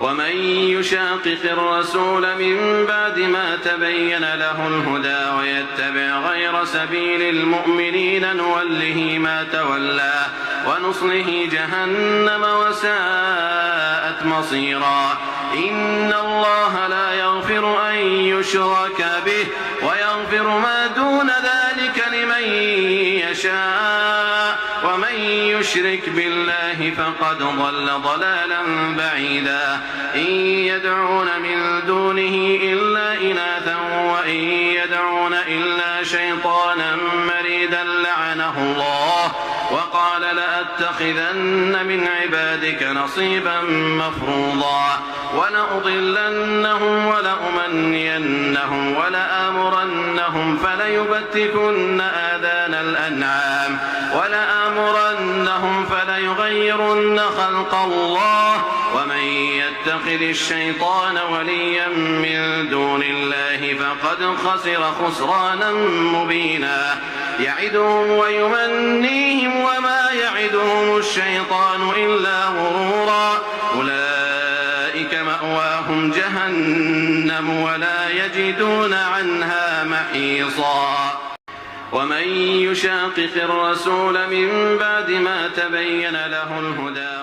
ومن يشاقق الرسول من بعد ما تبين له الهدى ويتبع غير سبيل المؤمنين نوله ما تولى ونصله جهنم وساءت مصيرا. إن الله لا يغفر أن يشرك به ويغفر ما دون ذلك لمن يشاء ومن يشرك بالله فقد ضل ضلالا بعيدا. إن يدعون من دونه إلا إناثا وإن يدعون إلا شيطانا مريدا لعنه الله وقال لأتخذن من عبادك نصيبا مفروضا ولأضلنهم ولأمنينهم ولآمرنهم فليبتكن آذان الأنعام ولآمرنهم فليغيرن خلق الله ومن يتخذ الشيطان وليا من دون الله فقد خسر خسرانا مبينا. يعدهم ويمنيهم وما يعدهم الشيطان إلا غرورا. أولئك مأواهم جهنم ولا يجدون عنها محيصا. ومن يشاقق الرسول من بعد ما تبين له الهدى